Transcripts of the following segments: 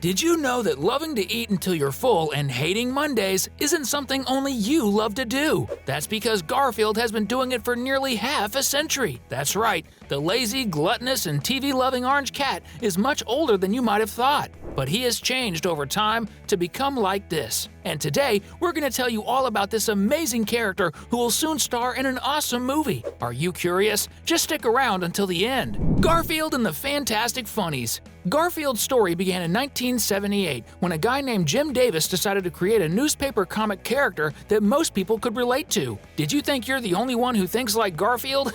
Did you know that loving to eat until you're full and hating Mondays isn't something only you love to do? That's because Garfield has been doing it for nearly half a century. That's right, the lazy, gluttonous, and TV-loving orange cat is much older than you might have thought. But he has changed over time to become like this. And today, we're going to tell you all about this amazing character who will soon star in an awesome movie. Are you curious? Just stick around until the end. Garfield and the Fantastic Funnies. Garfield's story began in 1978 when a guy named Jim Davis decided to create a newspaper comic character that most people could relate to. Did you think you're the only one who thinks like Garfield?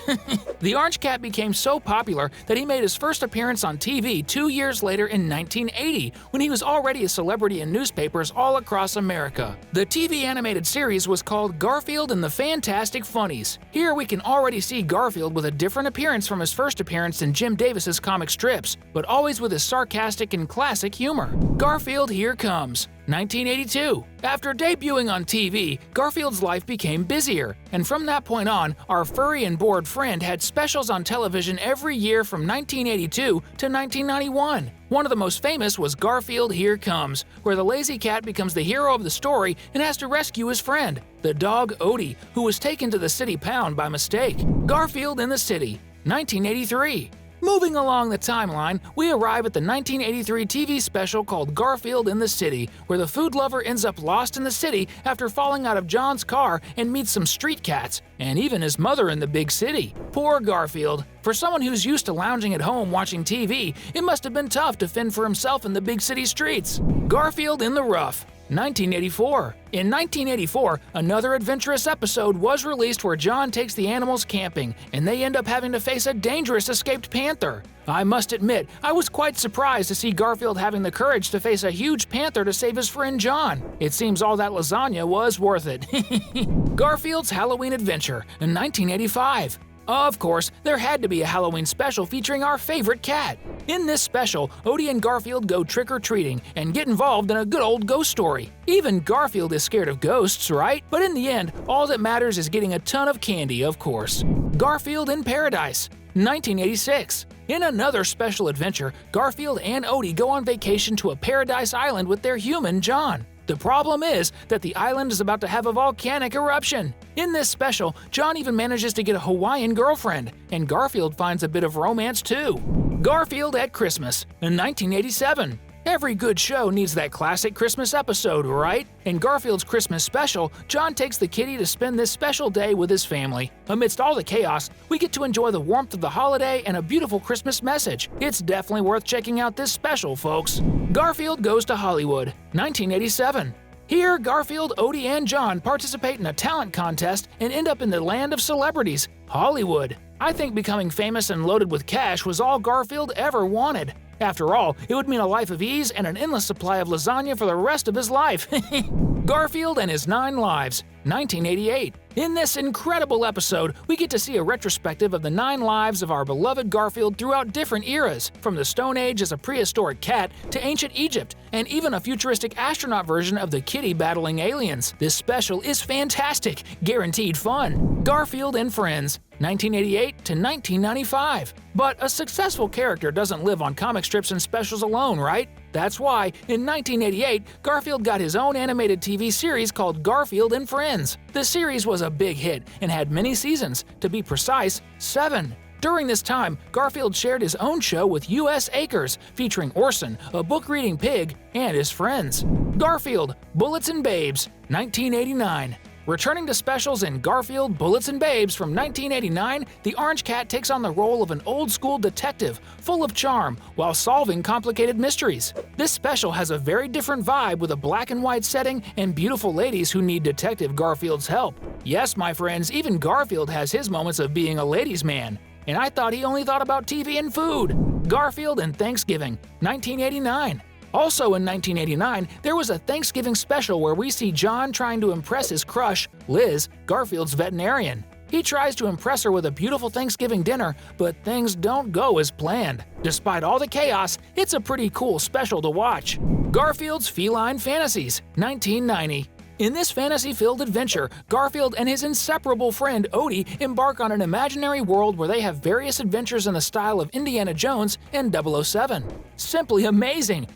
The orange cat became so popular that he made his first appearance on TV 2 years later in 1980, when he was already a celebrity in newspapers all across America. The TV animated series was called Garfield and the Fantastic Funnies. Here we can already see Garfield with a different appearance from his first appearance in Jim Davis's comic strips, but always with his sarcastic and classic humor. Garfield Here Comes. 1982. After debuting on TV, Garfield's life became busier, and from that point on, our furry and bored friend had specials on television every year from 1982 to 1991. One of the most famous was Garfield Here Comes, where the lazy cat becomes the hero of the story and has to rescue his friend, the dog Odie, who was taken to the city pound by mistake. Garfield in the City. 1983. Moving along the timeline, we arrive at the 1983 TV special called Garfield in the City, where the food lover ends up lost in the city after falling out of John's car and meets some street cats, and even his mother in the big city. Poor Garfield. For someone who's used to lounging at home watching TV, it must have been tough to fend for himself in the big city streets. Garfield in the Rough. 1984. In 1984, another adventurous episode was released where John takes the animals camping, and they end up having to face a dangerous escaped panther. I must admit, I was quite surprised to see Garfield having the courage to face a huge panther to save his friend John. It seems all that lasagna was worth it. Garfield's Halloween Adventure in 1985. Of course, there had to be a Halloween special featuring our favorite cat. In this special, Odie and Garfield go trick-or-treating and get involved in a good old ghost story. Even Garfield is scared of ghosts, right? But in the end, all that matters is getting a ton of candy, of course. Garfield in Paradise. 1986. In another special adventure, Garfield and Odie go on vacation to a paradise island with their human John. The problem is that the island is about to have a volcanic eruption. In this special, John even manages to get a Hawaiian girlfriend, and Garfield finds a bit of romance too. Garfield at Christmas in 1987. Every good show needs that classic Christmas episode, right? In Garfield's Christmas special, John takes the kitty to spend this special day with his family. Amidst all the chaos, we get to enjoy the warmth of the holiday and a beautiful Christmas message. It's definitely worth checking out this special, folks. Garfield Goes to Hollywood. 1987. Here, Garfield, Odie, and John participate in a talent contest and end up in the land of celebrities, Hollywood. I think becoming famous and loaded with cash was all Garfield ever wanted. After all, it would mean a life of ease and an endless supply of lasagna for the rest of his life. Garfield and His 9 Lives. 1988. In this incredible episode, we get to see a retrospective of the 9 lives of our beloved Garfield throughout different eras, from the Stone Age as a prehistoric cat to ancient Egypt, and even a futuristic astronaut version of the kitty battling aliens. This special is fantastic, guaranteed fun. Garfield and Friends. 1988 to 1995. But a successful character doesn't live on comic strips and specials alone, right? That's why, in 1988, Garfield got his own animated TV series called Garfield and Friends. The series was a big hit and had many seasons, to be precise, 7. During this time, Garfield shared his own show with U.S. Acres, featuring Orson, a book-reading pig, and his friends. Garfield, Bullets and Babes, 1989. Returning to specials in Garfield, Bullets and Babes from 1989, the orange cat takes on the role of an old-school detective, full of charm, while solving complicated mysteries. This special has a very different vibe with a black and white setting and beautiful ladies who need Detective Garfield's help. Yes, my friends, even Garfield has his moments of being a ladies' man. And I thought he only thought about TV and food. Garfield and Thanksgiving, 1989. Also in 1989, there was a Thanksgiving special where we see John trying to impress his crush, Liz, Garfield's veterinarian. He tries to impress her with a beautiful Thanksgiving dinner, but things don't go as planned. Despite all the chaos, it's a pretty cool special to watch. Garfield's Feline Fantasies, 1990. In this fantasy-filled adventure, Garfield and his inseparable friend Odie embark on an imaginary world where they have various adventures in the style of Indiana Jones and 007. Simply amazing!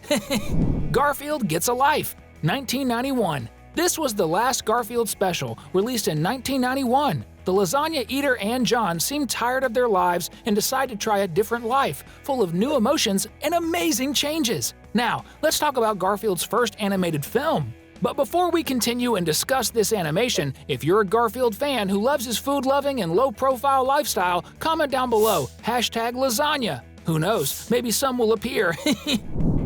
Garfield Gets a Life, 1991. This was the last Garfield special, released in 1991. The lasagna eater and John seemed tired of their lives and decided to try a different life, full of new emotions and amazing changes. Now, let's talk about Garfield's first animated film. But before we continue and discuss this animation, if you're a Garfield fan who loves his food-loving and low-profile lifestyle, comment down below, #lasagna. Who knows, maybe some will appear.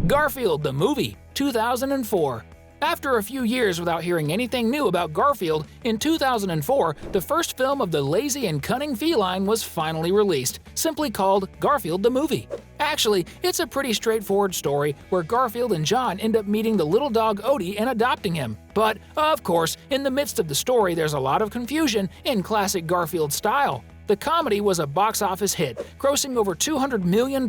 Garfield the Movie, 2004. After a few years without hearing anything new about Garfield, in 2004, the first film of the lazy and cunning feline was finally released, simply called Garfield the Movie. Actually, it's a pretty straightforward story where Garfield and John end up meeting the little dog Odie and adopting him. But, of course, in the midst of the story there's a lot of confusion in classic Garfield style. The comedy was a box office hit, grossing over $200 million,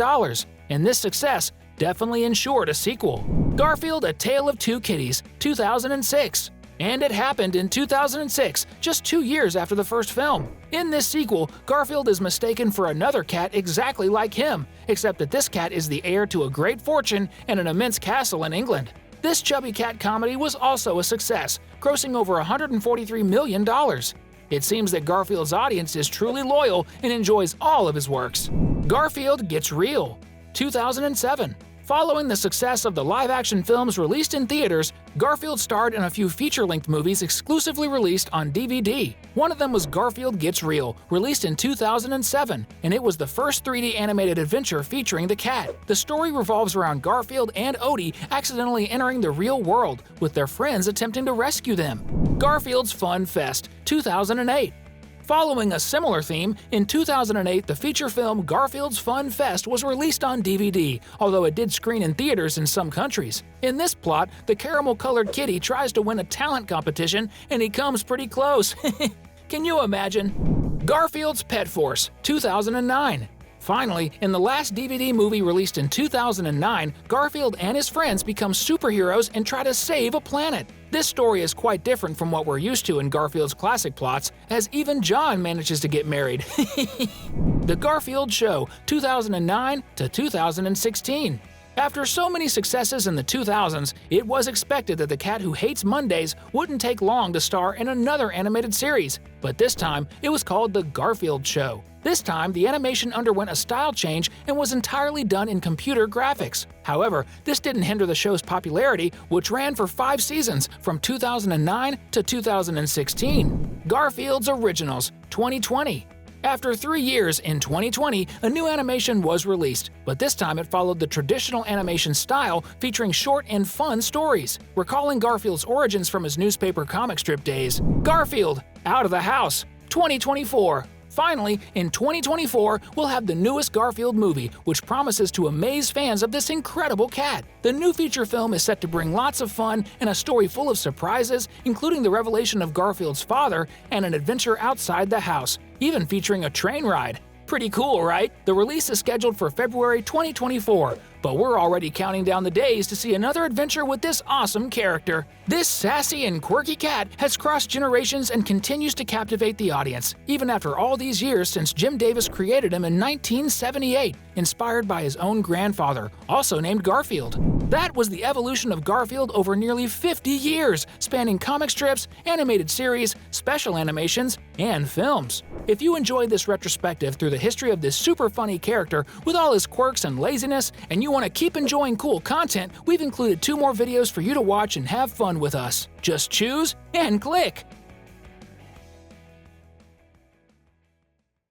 and this success definitely ensured a sequel. Garfield: A Tale of Two Kitties, 2006. And it happened in 2006, just 2 years after the first film. In this sequel, Garfield is mistaken for another cat exactly like him, except that this cat is the heir to a great fortune and an immense castle in England. This chubby cat comedy was also a success, grossing over $143 million. It seems that Garfield's audience is truly loyal and enjoys all of his works. Garfield Gets Real, 2007. Following the success of the live-action films released in theaters, Garfield starred in a few feature-length movies exclusively released on DVD. One of them was Garfield Gets Real, released in 2007, and it was the first 3D animated adventure featuring the cat. The story revolves around Garfield and Odie accidentally entering the real world, with their friends attempting to rescue them. Garfields FunFest, 2008. Following a similar theme, in 2008 the feature film Garfields FunFest was released on DVD, although it did screen in theaters in some countries. In this plot, the caramel-colored kitty tries to win a talent competition and he comes pretty close. Can you imagine? Garfield's Pet Force, 2009. Finally, in the last DVD movie released in 2009, Garfield and his friends become superheroes and try to save a planet. This story is quite different from what we're used to in Garfield's classic plots, as even John manages to get married. The Garfield Show, 2009 to 2016. After so many successes in the 2000s, it was expected that the cat who hates Mondays wouldn't take long to star in another animated series, but this time it was called The Garfield Show. This time, the animation underwent a style change and was entirely done in computer graphics. However, this didn't hinder the show's popularity, which ran for 5 seasons from 2009 to 2016. Garfields Originals, 2020. After 3 years, in 2020, a new animation was released, but this time it followed the traditional animation style, featuring short and fun stories. Recalling Garfield's origins from his newspaper comic strip days. Garfield Out of the House, 2024. Finally, in 2024, we'll have the newest Garfield movie, which promises to amaze fans of this incredible cat. The new feature film is set to bring lots of fun and a story full of surprises, including the revelation of Garfield's father and an adventure outside the house, even featuring a train ride. Pretty cool, right? The release is scheduled for February 2024, but we're already counting down the days to see another adventure with this awesome character. This sassy and quirky cat has crossed generations and continues to captivate the audience, even after all these years since Jim Davis created him in 1978, inspired by his own grandfather, also named Garfield. That was the evolution of Garfield over nearly 50 years, spanning comic strips, animated series, special animations, and films. If you enjoyed this retrospective through the history of this super funny character with all his quirks and laziness, and you want to keep enjoying cool content, we've included 2 more videos for you to watch and have fun with us. Just choose and click.